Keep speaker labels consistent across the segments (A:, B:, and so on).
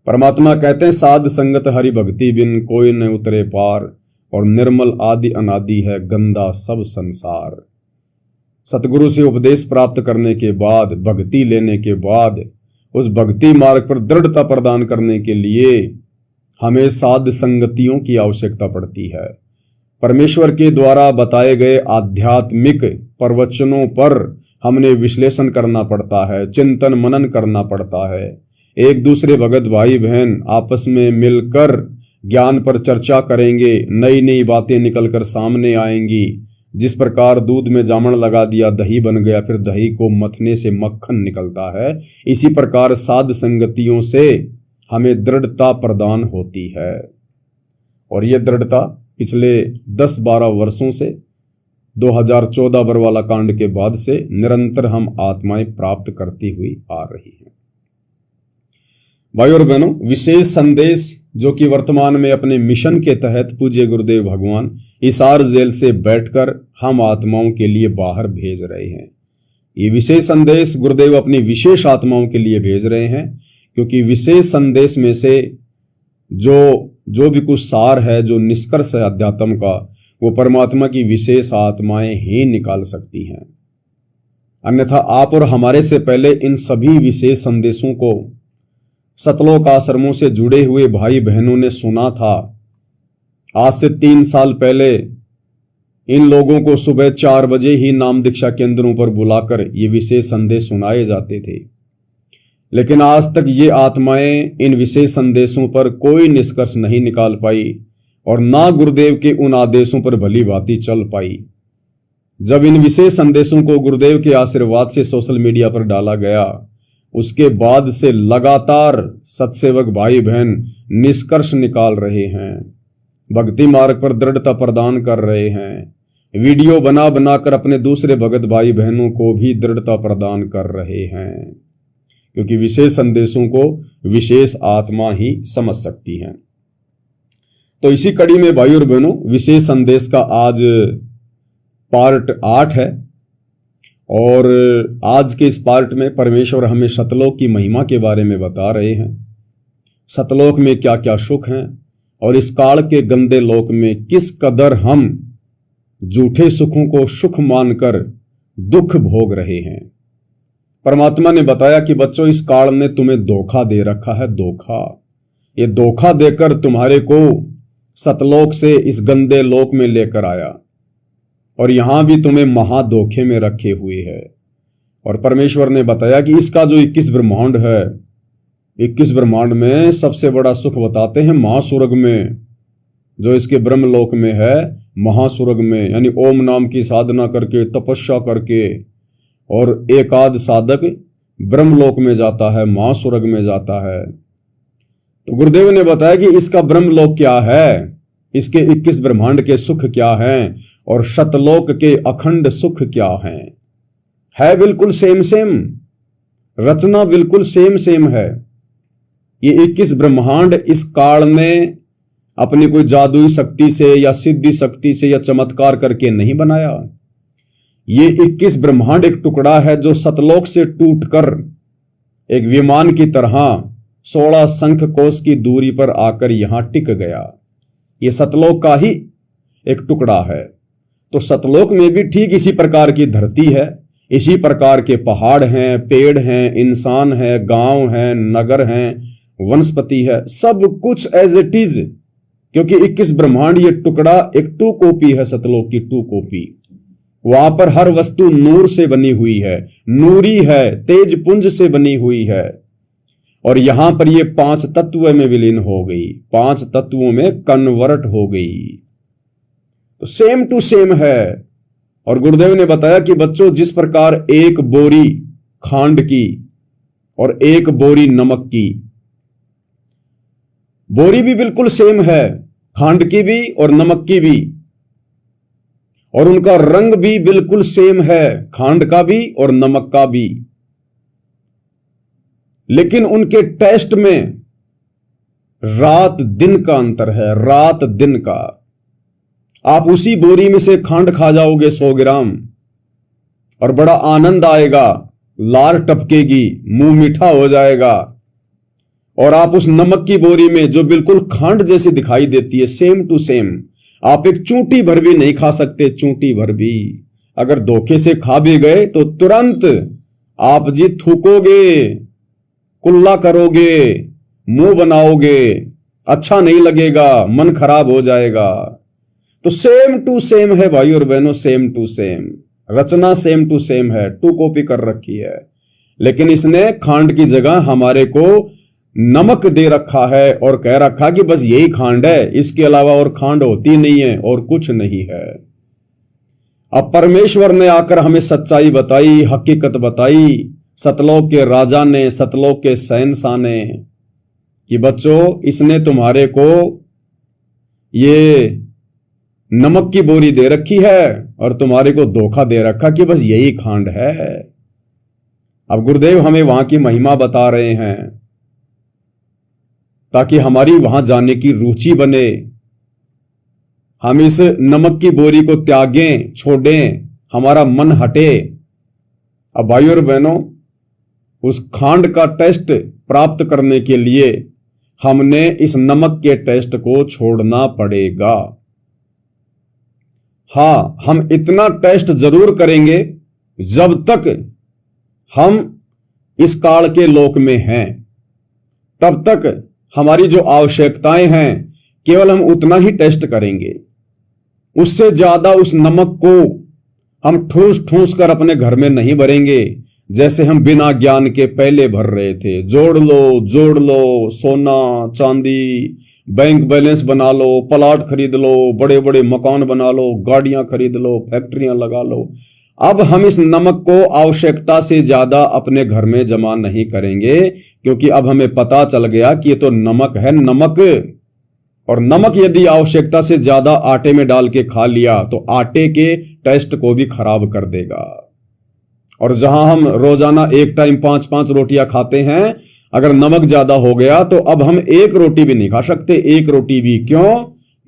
A: परमात्मा कहते हैं साध संगत हरि भक्ति बिन कोई न उतरे पार, और निर्मल आदि अनादि है गंदा सब संसार। सतगुरु से उपदेश प्राप्त करने के बाद, भक्ति लेने के बाद, उस भक्ति मार्ग पर दृढ़ता प्रदान करने के लिए हमें साध संगतियों की आवश्यकता पड़ती है। परमेश्वर के द्वारा बताए गए आध्यात्मिक प्रवचनों पर हमने विश्लेषण करना पड़ता है, चिंतन मनन करना पड़ता है। एक दूसरे भगत भाई बहन आपस में मिलकर ज्ञान पर चर्चा करेंगे, नई नई बातें निकलकर सामने आएंगी। जिस प्रकार दूध में जामन लगा दिया दही बन गया, फिर दही को मथने से मक्खन निकलता है, इसी प्रकार साध संगतियों से हमें दृढ़ता प्रदान होती है। और यह दृढ़ता पिछले 10-12 वर्षों से 2014 बरवाला कांड के बाद से निरंतर हम आत्माएं प्राप्त करती हुई आ रही हैं। भाइयों और बहनों, विशेष संदेश जो कि वर्तमान में अपने मिशन के तहत पूज्य गुरुदेव भगवान हिसार जेल से बैठकर हम आत्माओं के लिए बाहर भेज रहे हैं। ये विशेष संदेश गुरुदेव अपनी विशेष आत्माओं के लिए भेज रहे हैं, क्योंकि विशेष संदेश में से जो भी कुछ सार है, जो निष्कर्ष है अध्यात्म का, वो परमात्मा की विशेष आत्माएं ही निकाल सकती हैं। अन्यथा आप और हमारे से पहले इन सभी विशेष संदेशों को सतलोक आश्रमों से जुड़े हुए भाई बहनों ने सुना था। आज से 3 साल पहले इन लोगों को सुबह 4 बजे ही नाम दीक्षा केंद्रों पर बुलाकर ये विशेष संदेश सुनाए जाते थे, लेकिन आज तक ये आत्माएं इन विशेष संदेशों पर कोई निष्कर्ष नहीं निकाल पाई और ना गुरुदेव के उन आदेशों पर भली भांति चल पाई। जब इन विशेष संदेशों को गुरुदेव के आशीर्वाद से सोशल मीडिया पर डाला गया, उसके बाद से लगातार सत्सेवक भाई बहन निष्कर्ष निकाल रहे हैं, भक्ति मार्ग पर दृढ़ता प्रदान कर रहे हैं, वीडियो बना बनाकर अपने दूसरे भगत भाई बहनों को भी दृढ़ता प्रदान कर रहे हैं, क्योंकि विशेष संदेशों को विशेष आत्मा ही समझ सकती है। तो इसी कड़ी में भाई और बहनों, विशेष संदेश का आज पार्ट 8 है और आज के इस पार्ट में परमेश्वर हमें सतलोक की महिमा के बारे में बता रहे हैं। सतलोक में क्या क्या सुख हैं और इस काल के गंदे लोक में किस कदर हम झूठे सुखों को सुख मानकर दुख भोग रहे हैं। परमात्मा ने बताया कि बच्चों, इस काल ने तुम्हें धोखा दे रखा है, धोखा। ये धोखा देकर तुम्हारे को सतलोक से इस गंदे लोक में लेकर आया और यहां भी तुम्हें महाधोखे में रखे हुए है। और परमेश्वर ने बताया कि इसका जो 21 ब्रह्मांड है, 21 ब्रह्मांड में सबसे बड़ा सुख बताते हैं महास्वर्ग में, जो इसके ब्रह्मलोक में है, महास्वर्ग में, यानी ओम नाम की साधना करके, तपस्या करके, और एकाध साधक ब्रह्मलोक में जाता है, महास्वर्ग में जाता है। तो गुरुदेव ने बताया कि इसका ब्रह्मलोक क्या है, इसके 21 ब्रह्मांड के सुख क्या हैं और सतलोक के अखंड सुख क्या हैं। है बिल्कुल सेम सेम, रचना बिल्कुल सेम सेम है। ये 21 ब्रह्मांड इस काल ने अपनी कोई जादुई शक्ति से या सिद्धि शक्ति से या चमत्कार करके नहीं बनाया। ये 21 ब्रह्मांड एक टुकड़ा है जो सतलोक से टूटकर एक विमान की तरह 16 शंख कोश की दूरी पर आकर यहां टिक गया। ये सतलोक का ही एक टुकड़ा है। तो सतलोक में भी ठीक इसी प्रकार की धरती है, इसी प्रकार के पहाड़ हैं, पेड़ हैं, इंसान है, गांव हैं, नगर हैं, वनस्पति है, सब कुछ एज इट इज, क्योंकि 21 ब्रह्मांड ये टुकड़ा एक 2 कॉपी है, सतलोक की 2 कॉपी। वहां पर हर वस्तु नूर से बनी हुई है, नूरी है, तेज पुंज से बनी हुई है, और यहां पर ये 5 तत्व में विलीन हो गई, 5 तत्वों में कन्वर्ट हो गई। तो सेम टू सेम है। और गुरुदेव ने बताया कि बच्चों, जिस प्रकार एक बोरी खांड की और एक बोरी नमक की, बोरी भी बिल्कुल सेम है, खांड की भी और नमक की भी, और उनका रंग भी बिल्कुल सेम है, खांड का भी और नमक का भी, लेकिन उनके टेस्ट में रात दिन का अंतर है, रात दिन का। आप उसी बोरी में से खांड खा जाओगे 100 ग्राम और बड़ा आनंद आएगा, लार टपकेगी, मुंह मीठा हो जाएगा, और आप उस नमक की बोरी में जो बिल्कुल खांड जैसी दिखाई देती है, सेम टू सेम, आप एक चूंटी भर भी नहीं खा सकते, चूंटी भर भी। अगर धोखे से खा भी गए तो तुरंत आप जी थूकोगे, कुल्ला करोगे, मुंह बनाओगे, अच्छा नहीं लगेगा, मन खराब हो जाएगा। तो सेम टू सेम है भाई और बहनों, सेम टू सेम रचना, सेम टू सेम है, टू कॉपी कर रखी है। लेकिन इसने खांड की जगह हमारे को नमक दे रखा है और कह रखा कि बस यही खांड है, इसके अलावा और खांड होती नहीं है और कुछ नहीं है। अब परमेश्वर ने आकर हमें सच्चाई बताई, हकीकत बताई, सतलोक के राजा ने, सतलोक के शहंशाह ने, कि बच्चों इसने तुम्हारे को ये नमक की बोरी दे रखी है और तुम्हारे को धोखा दे रखा कि बस यही खांड है। अब गुरुदेव हमें वहां की महिमा बता रहे हैं ताकि हमारी वहां जाने की रुचि बने, हम इस नमक की बोरी को त्यागें, छोड़ें, हमारा मन हटे। अब भाई और बहनों, उस खांड का टेस्ट प्राप्त करने के लिए हमने इस नमक के टेस्ट को छोड़ना पड़ेगा। हाँ, हम इतना टेस्ट जरूर करेंगे जब तक हम इस काल के लोक में हैं, तब तक हमारी जो आवश्यकताएं हैं केवल हम उतना ही टेस्ट करेंगे। उससे ज्यादा उस नमक को हम ठूस ठूस कर अपने घर में नहीं भरेंगे, जैसे हम बिना ज्ञान के पहले भर रहे थे। जोड़ लो, सोना चांदी, बैंक बैलेंस बना लो, प्लाट खरीद लो, बड़े बड़े मकान बना लो, गाड़ियां खरीद लो, फैक्ट्रियां लगा लो। अब हम इस नमक को आवश्यकता से ज्यादा अपने घर में जमा नहीं करेंगे, क्योंकि अब हमें पता चल गया कि ये तो नमक है, नमक। और नमक यदि आवश्यकता से ज्यादा आटे में डाल के खा लिया तो आटे के टेस्ट को भी खराब कर देगा। और जहां हम रोजाना एक टाइम 5-5 रोटियां खाते हैं, अगर नमक ज्यादा हो गया तो अब हम एक रोटी भी नहीं खा सकते, एक रोटी भी। क्यों?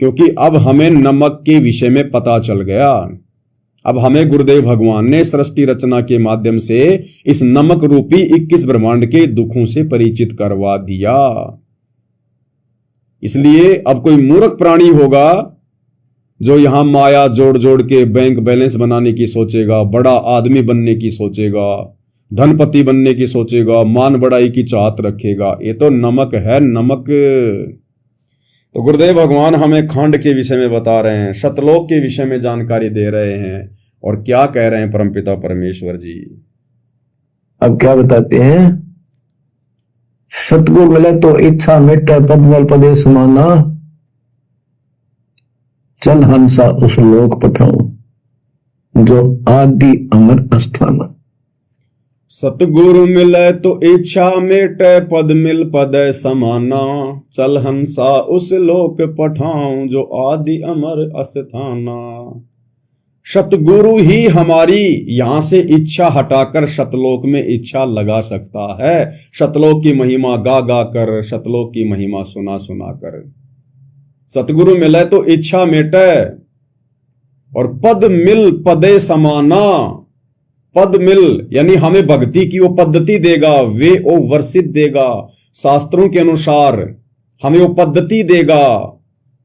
A: क्योंकि अब हमें नमक के विषय में पता चल गया। अब हमें गुरुदेव भगवान ने सृष्टि रचना के माध्यम से इस नमक रूपी 21 ब्रह्मांड के दुखों से परिचित करवा दिया। इसलिए अब कोई मूर्ख प्राणी होगा जो यहां माया जोड़ जोड़ के बैंक बैलेंस बनाने की सोचेगा, बड़ा आदमी बनने की सोचेगा, धनपति बनने की सोचेगा, मान बढ़ाई की चाहत रखेगा। ये तो नमक है, नमक। तो गुरुदेव भगवान हमें खांड के विषय में बता रहे हैं, सतलोक के विषय में जानकारी दे रहे हैं। और क्या कह रहे हैं परमपिता परमेश्वर जी?
B: अब क्या बताते हैं? सतगुरु मिले तो इच्छा मिटे, पद्मल पदे समाना, चल हंसा उस लोक पठाऊं जो आदि अमर अस्थाना।
A: सतगुरु मिले तो इच्छा मिटे, पद मिल पद समाना, चल हंसा उस लोक पठाऊं जो आदि अमर अस्थाना। सतगुरु ही हमारी यहां से इच्छा हटाकर सतलोक में इच्छा लगा सकता है। सतलोक की महिमा गा गा कर, सतलोक की महिमा सुना सुना कर। सतगुरु मिले तो इच्छा मिटे और पद मिल पदे समाना। पद मिल यानी हमें भक्ति की वो पद्धति देगा, वे ओ वर्षित देगा, शास्त्रों के अनुसार हमें वो पद्धति देगा।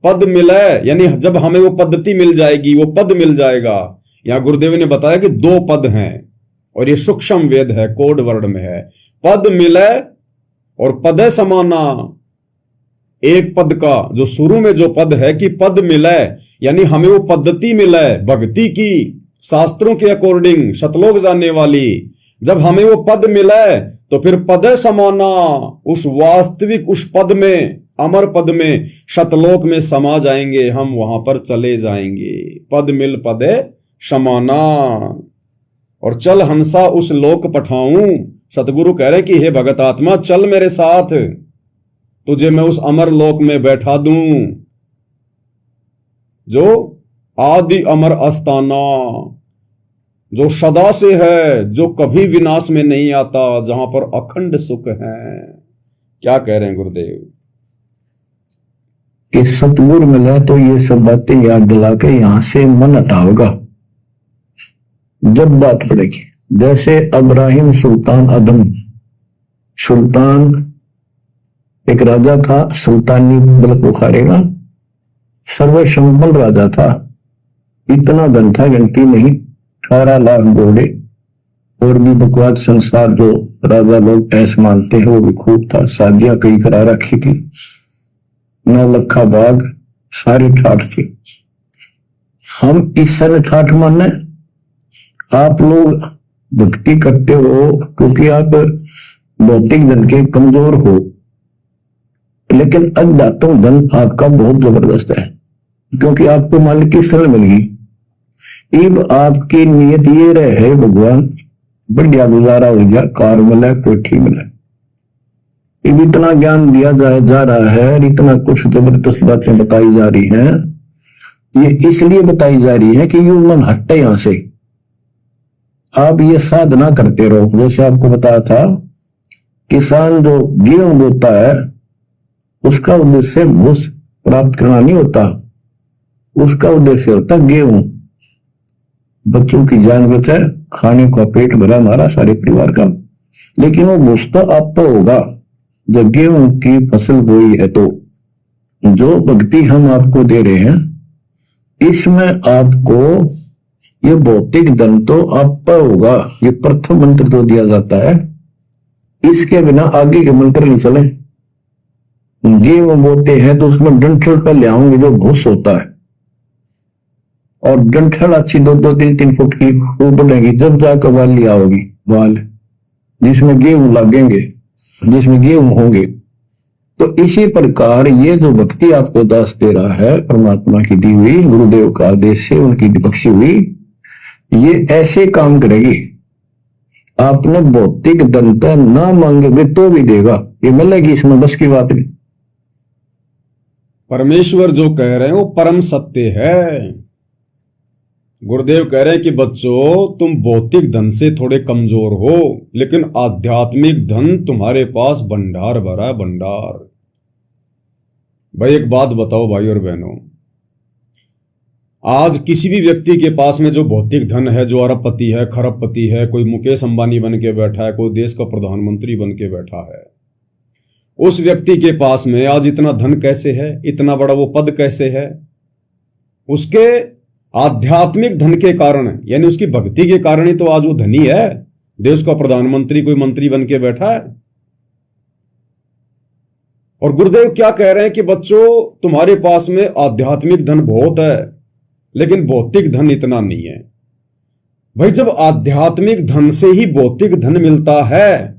A: पद मिले यानी जब हमें वो पद्धति मिल जाएगी, वो पद मिल जाएगा। यहां गुरुदेव ने बताया कि 2 पद हैं और ये सूक्ष्म वेद है, कोड वर्ड में है। पद मिले और पदे समाना। एक पद का जो शुरू में जो पद है कि पद मिले यानी हमें वो पद्धति मिले भक्ति की, शास्त्रों के अकॉर्डिंग, सतलोक जानने वाली। जब हमें वो पद मिले तो फिर पदे समाना, उस वास्तविक उस पद में, अमर पद में, सतलोक में समा जाएंगे, हम वहां पर चले जाएंगे। पद मिल पदे समाना और चल हंसा उस लोक पठाऊं। सतगुरु कह रहे कि हे भगत आत्मा, चल मेरे साथ, तुझे मैं उस अमर लोक में बैठा दूं जो आदि अमर अस्ताना, जो सदा से है, जो कभी विनाश में नहीं आता, जहां पर अखंड सुख है। क्या कह रहे हैं गुरुदेव?
B: कि सतगुरु मिला तो ये सब बातें याद दिला के यहां से मन हटाओगा जब बात पड़ेगी। जैसे अब्राहिम सुल्तान अदम, सुल्तान एक राजा था सुल्तानी मुल्क बुखारे का, सर्वसंपन्न राजा था, इतना धन था गिनती नहीं, 18 लाख घोड़े और भी बकवास संसार जो राजा लोग ऐसे मानते हैं वो भी खूब था, शादियां कई करा रखी थी, 9 लखा बाग, सारी ठाठ थी। हम इस सारे ठाठ माने, आप लोग भक्ति करते हो क्योंकि आप भौतिक धन के कमजोर हो, लेकिन अध्यात्म धन आपका बहुत जबरदस्त है क्योंकि आपको मालिक की शरण मिल गई। अब आपकी नियत ये रहे भगवान बढ़िया गुजारा हो गया, कार मिले, कोठी मिले, अब इतना ज्ञान दिया जा रहा है और इतना कुछ जबरदस्त बातें बताई जा रही हैं। ये इसलिए बताई जा रही है कि यू मन हटे यहां से, आप ये साधना करते रहो। जैसे आपको बताया था, किसान जो गेहूं बोता है उसका उद्देश्य भूस प्राप्त करना नहीं होता, उसका उद्देश्य होता गेहूं, बच्चों की जान बचे, खाने का पेट भरा हमारा सारे परिवार का। लेकिन वो भूस तो आप होगा जब गेहूं की फसल बोई है। तो जो भक्ति हम आपको दे रहे हैं इसमें आपको ये भौतिक धन तो आप होगा, ये प्रथम मंत्र जो दिया जाता है, इसके बिना आगे के मंत्र नहीं चले। गेहूं बोते हैं तो उसमें डंठल पर ले आओगे जो भूस होता है, और डंठल अच्छी 2-3 फुट की वो बढ़ेगी, जब जाकर वाल लिया होगी, वाल जिसमें गेहूं लगेंगे, जिसमें गेहूं होंगे। तो इसी प्रकार ये जो भक्ति आपको दास दे रहा है परमात्मा की दी हुई, गुरुदेव का आदेश से उनकी बख्शी हुई, ये ऐसे काम करेगी। आपने भौतिक धन तो ना मांगोगे तो भी देगा, ये मिलेगी, इसमें बस की बात नहीं।
A: परमेश्वर जो कह रहे हैं वो परम सत्य है। गुरुदेव कह रहे हैं कि बच्चों तुम भौतिक धन से थोड़े कमजोर हो, लेकिन आध्यात्मिक धन तुम्हारे पास भंडार भरा है, भंडार। भाई एक बात बताओ भाई और बहनों, आज किसी भी व्यक्ति के पास में जो भौतिक धन है, जो अरबपति है, खरबपति है, कोई मुकेश अंबानी बन के बैठा है, कोई देश का प्रधानमंत्री बन के बैठा है, उस व्यक्ति के पास में आज इतना धन कैसे है, इतना बड़ा वो पद कैसे है? उसके आध्यात्मिक धन के कारण, यानी उसकी भक्ति के कारण ही तो आज वो धनी है, देश का प्रधानमंत्री कोई मंत्री बन के बैठा है। और गुरुदेव क्या कह रहे हैं कि बच्चों तुम्हारे पास में आध्यात्मिक धन बहुत है, लेकिन भौतिक धन इतना नहीं है। भाई जब आध्यात्मिक धन से ही भौतिक धन मिलता है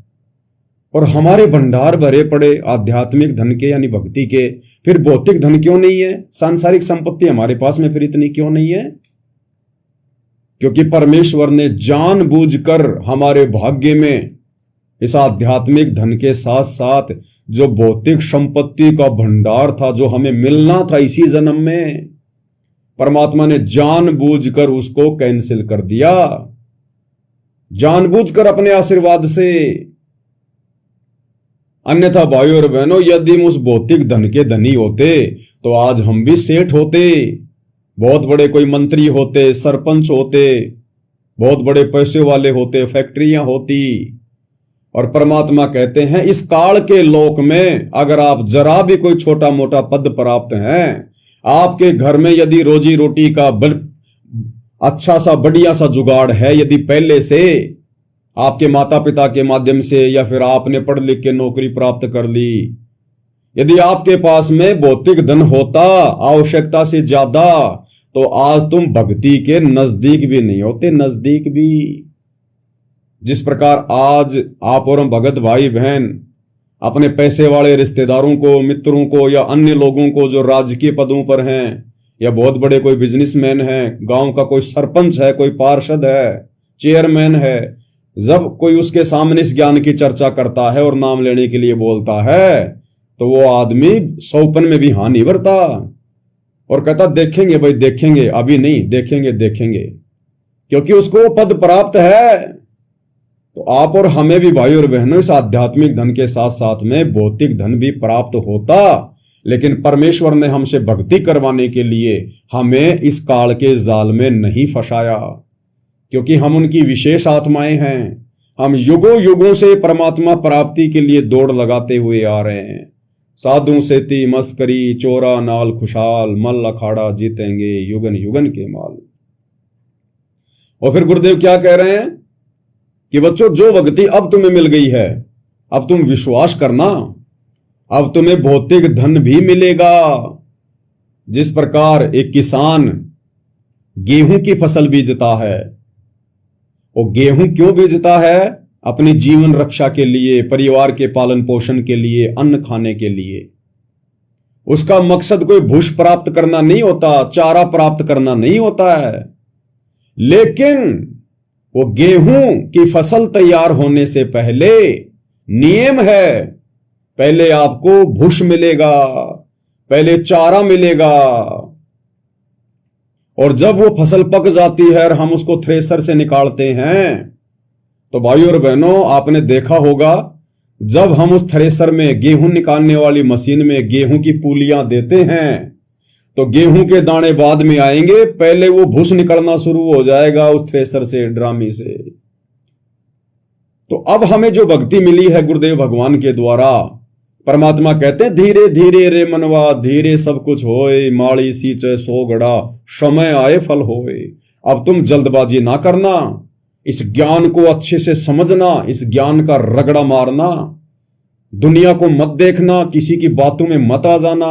A: और हमारे भंडार भरे पड़े आध्यात्मिक धन के यानी भक्ति के, फिर भौतिक धन क्यों नहीं है? सांसारिक संपत्ति हमारे पास में फिर इतनी क्यों नहीं है? क्योंकि परमेश्वर ने जानबूझकर हमारे भाग्य में इस आध्यात्मिक धन के साथ साथ जो भौतिक संपत्ति का भंडार था, जो हमें मिलना था इसी जन्म में, परमात्मा ने जानबूझकर उसको कैंसिल कर दिया, जानबूझकर अपने आशीर्वाद से। अन्यथा भाइयों और बहनों, यदि हम उस भौतिक धन के धनी होते तो आज हम भी सेठ होते, बहुत बड़े कोई मंत्री होते, सरपंच होते, बहुत बड़े पैसे वाले होते, फैक्ट्रियां होती। और परमात्मा कहते हैं इस काल के लोक में अगर आप जरा भी कोई छोटा मोटा पद प्राप्त हैं, आपके घर में यदि रोजी रोटी का अच्छा सा बढ़िया सा जुगाड़ है, यदि पहले से आपके माता पिता के माध्यम से या फिर आपने पढ़ लिख के नौकरी प्राप्त कर ली, यदि आपके पास में भौतिक धन होता आवश्यकता से ज्यादा, तो आज तुम भक्ति के नजदीक भी नहीं होते, नजदीक भी। जिस प्रकार आज आप और हम भगत भाई बहन अपने पैसे वाले रिश्तेदारों को, मित्रों को या अन्य लोगों को जो राजकीय पदों पर हैं या बहुत बड़े कोई बिजनेसमैन हैं, गांव का कोई सरपंच है, कोई पार्षद है, चेयरमैन है, जब कोई उसके सामने इस ज्ञान की चर्चा करता है और नाम लेने के लिए बोलता है तो वो आदमी सौपन में भी हाँ नहीं भरता और कहता देखेंगे भाई देखेंगे, अभी नहीं, देखेंगे देखेंगे, क्योंकि उसको वो पद प्राप्त है। तो आप और हमें भी भाई और बहनों इस आध्यात्मिक धन के साथ साथ में भौतिक धन भी प्राप्त होता, लेकिन परमेश्वर ने हमसे भक्ति करवाने के लिए हमें इस काल के जाल में नहीं फंसाया, क्योंकि हम उनकी विशेष आत्माएं हैं। हम युगों युगों से परमात्मा प्राप्ति के लिए दौड़ लगाते हुए आ रहे हैं। साधु सेती मस्करी चोरा नाल खुशहाल, मल अखाड़ा जीतेंगे युगन युगन के माल। और फिर गुरुदेव क्या कह रहे हैं कि बच्चों, जो भक्ति अब तुम्हें मिल गई है, अब तुम विश्वास करना, अब तुम्हें भौतिक धन भी मिलेगा। जिस प्रकार एक किसान गेहूं की फसल बीजता है, वो गेहूं क्यों बीजता है? अपनी जीवन रक्षा के लिए, परिवार के पालन पोषण के लिए, अन्न खाने के लिए। उसका मकसद कोई भूष प्राप्त करना नहीं होता, चारा प्राप्त करना नहीं होता है। लेकिन वो गेहूं की फसल तैयार होने से पहले नियम है, पहले आपको भूष मिलेगा, पहले चारा मिलेगा, और जब वो फसल पक जाती है और हम उसको थ्रेसर से निकालते हैं, तो भाइयों और बहनों, आपने देखा होगा जब हम उस थ्रेसर में, गेहूं निकालने वाली मशीन में गेहूं की पूलियां देते हैं, तो गेहूं के दाने बाद में आएंगे, पहले वो भूस निकलना शुरू हो जाएगा उस थ्रेसर से, ड्रामी से। तो अब हमें जो भक्ति मिली है गुरुदेव भगवान के द्वारा, परमात्मा कहते हैं धीरे धीरे रे मनवा, धीरे सब कुछ होए, माड़ी सींचे सो गड़ा, समय आए फल होए। अब तुम जल्दबाजी ना करना, इस ज्ञान को अच्छे से समझना, इस ज्ञान का रगड़ा मारना, दुनिया को मत देखना, किसी की बातों में मत आ जाना,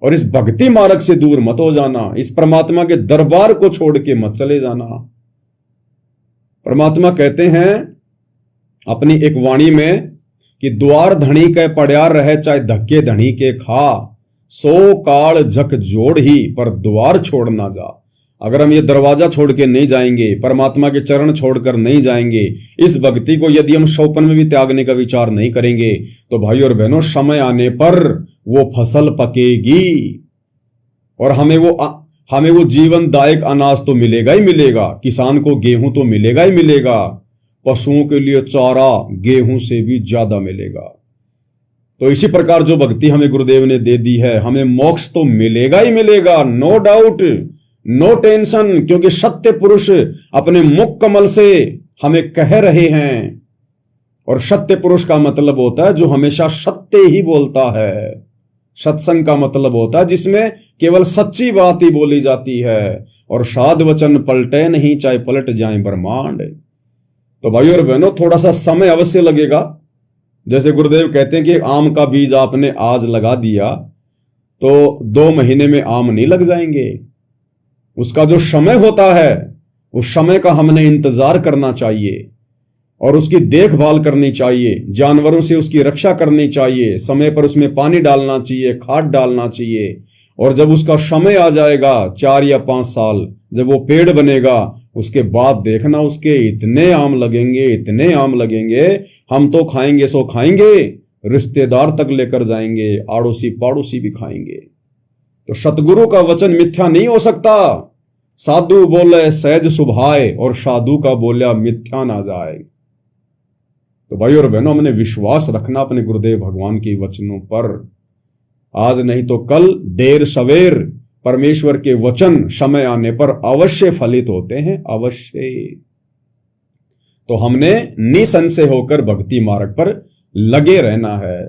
A: और इस भक्ति मार्ग से दूर मत हो जाना, इस परमात्मा के दरबार को छोड़ के मत चले जाना। परमात्मा कहते हैं अपनी एक वाणी में कि द्वार धनी के पड़या रहे, चाहे धक्के धनी के खा, सो काल झक जोड़ ही पर द्वार छोड़ ना जा। अगर हम ये दरवाजा छोड़ के नहीं जाएंगे, परमात्मा के चरण छोड़कर नहीं जाएंगे, इस भक्ति को यदि हम शौपन में भी त्यागने का विचार नहीं करेंगे, तो भाई और बहनों, समय आने पर वो फसल पकेगी और हमें वो जीवनदायक अनाज तो मिलेगा ही मिलेगा। किसान को गेहूं तो मिलेगा ही मिलेगा, पशुओं के लिए चारा गेहूं से भी ज्यादा मिलेगा। तो इसी प्रकार जो भक्ति हमें गुरुदेव ने दे दी है, हमें मोक्ष तो मिलेगा ही मिलेगा, नो डाउट, नो टेंशन, क्योंकि सत्य पुरुष अपने मुख कमल से हमें कह रहे हैं। और सत्य पुरुष का मतलब होता है जो हमेशा सत्य ही बोलता है। सत्संग का मतलब होता है जिसमें केवल सच्ची बात ही बोली जाती है, और साध वचन पलटे नहीं, चाहे पलट जाए ब्रह्मांड। तो भाइयों और बहनों, थोड़ा सा समय अवश्य लगेगा। जैसे गुरुदेव कहते हैं कि आम का बीज आपने आज लगा दिया तो 2 महीने में आम नहीं लग जाएंगे। उसका जो समय होता है, उस समय का हमने इंतजार करना चाहिए और उसकी देखभाल करनी चाहिए, जानवरों से उसकी रक्षा करनी चाहिए, समय पर उसमें पानी डालना चाहिए, खाद डालना चाहिए। और जब उसका समय आ जाएगा 4 या 5 साल, जब वो पेड़ बनेगा, उसके बाद देखना उसके इतने आम लगेंगे, इतने आम लगेंगे, हम तो खाएंगे सो खाएंगे, रिश्तेदार तक लेकर जाएंगे, आड़ोसी पाड़ोसी भी खाएंगे। तो सतगुरु का वचन मिथ्या नहीं हो सकता। साधु बोले सहज सुभाए, और साधु का बोलिया मिथ्या ना जाए। तो भाई और बहनों, हमने विश्वास रखना अपने गुरुदेव भगवान के वचनों पर। आज नहीं तो कल, देर सवेर परमेश्वर के वचन समय आने पर अवश्य फलित होते हैं, अवश्य। तो हमने निसंशय होकर भक्ति मार्ग पर लगे रहना है।